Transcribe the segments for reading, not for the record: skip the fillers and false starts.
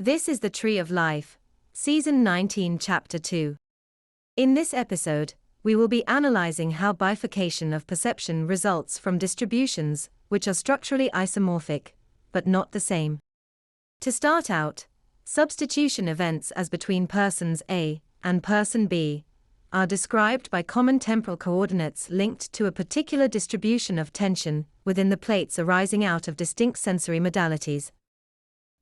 This is the Tree of Life, Season 19, Chapter 2. In this episode, we will be analyzing how bifurcation of perception results from distributions which are structurally isomorphic, but not the same. To start out, substitution events as between persons A and person B are described by common temporal coordinates linked to a particular distribution of tension within the plates arising out of distinct sensory modalities.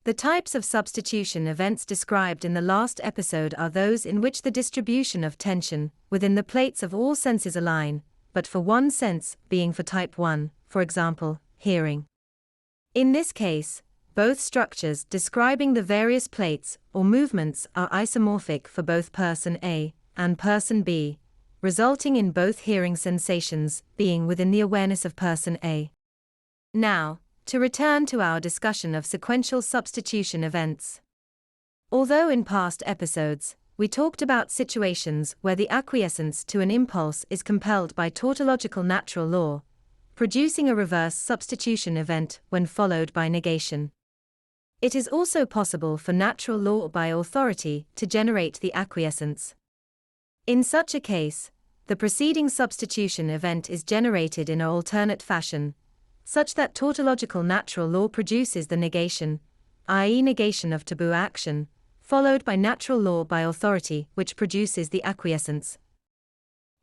The types of substitution events described in the last episode are those in which the distribution of tension within the plates of all senses align, but for one sense being for type 1, for example, hearing. In this case, both structures describing the various plates or movements are isomorphic for both person A and person B, resulting in both hearing sensations being within the awareness of person A. Now, to return to our discussion of sequential substitution events. Although in past episodes, we talked about situations where the acquiescence to an impulse is compelled by tautological natural law, producing a reverse substitution event when followed by negation. It is also possible for natural law by authority to generate the acquiescence. In such a case, the preceding substitution event is generated in an alternate fashion, such that tautological natural law produces the negation, i.e. negation of taboo action, followed by natural law by authority which produces the acquiescence.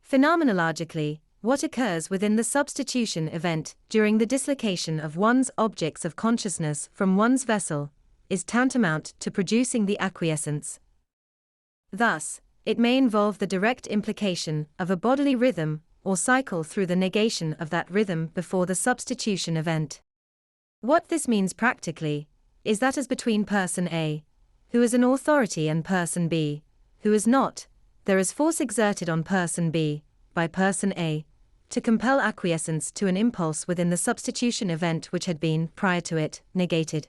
Phenomenologically, what occurs within the substitution event during the dislocation of one's objects of consciousness from one's vessel is tantamount to producing the acquiescence. Thus, it may involve the direct implication of a bodily rhythm or cycle through the negation of that rhythm before the substitution event. What this means practically is that as between person A, who is an authority, and person B, who is not, there is force exerted on person B, by person A, to compel acquiescence to an impulse within the substitution event which had been, prior to it, negated.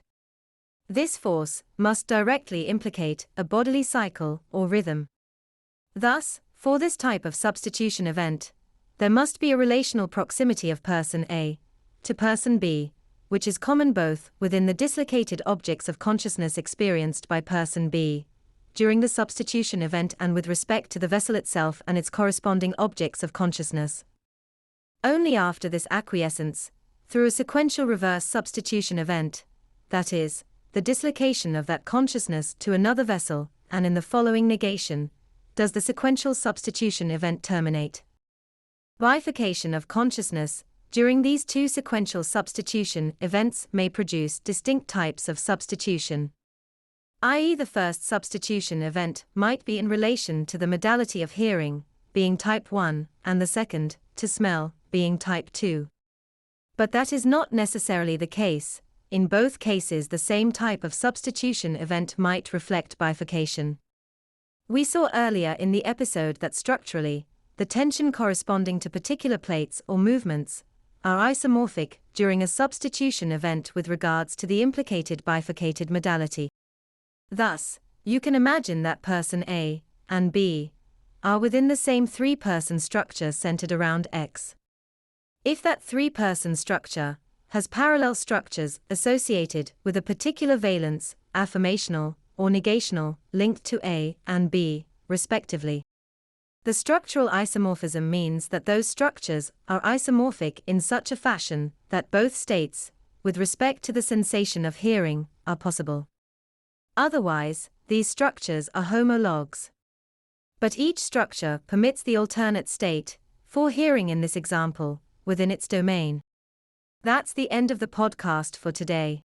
This force must directly implicate a bodily cycle or rhythm. Thus, for this type of substitution event, there must be a relational proximity of person A to person B, which is common both within the dislocated objects of consciousness experienced by person B during the substitution event and with respect to the vessel itself and its corresponding objects of consciousness. Only after this acquiescence, through a sequential reverse substitution event, that is, the dislocation of that consciousness to another vessel, and in the following negation, does the sequential substitution event terminate. Bifurcation of consciousness during these two sequential substitution events may produce distinct types of substitution. i.e., the first substitution event might be in relation to the modality of hearing, being type 1, and the second, to smell, being type 2. But that is not necessarily the case. In both cases, the same type of substitution event might reflect bifurcation. We saw earlier in the episode that structurally, the tension corresponding to particular plates or movements are isomorphic during a substitution event with regards to the implicated bifurcated modality. Thus, you can imagine that person A and B are within the same three-person structure centered around X. If that three-person structure has parallel structures associated with a particular valence, affirmational or negational, linked to A and B, respectively. The structural isomorphism means that those structures are isomorphic in such a fashion that both states, with respect to the sensation of hearing, are possible. Otherwise, these structures are homologs. But each structure permits the alternate state, for hearing in this example, within its domain. That's the end of the podcast for today.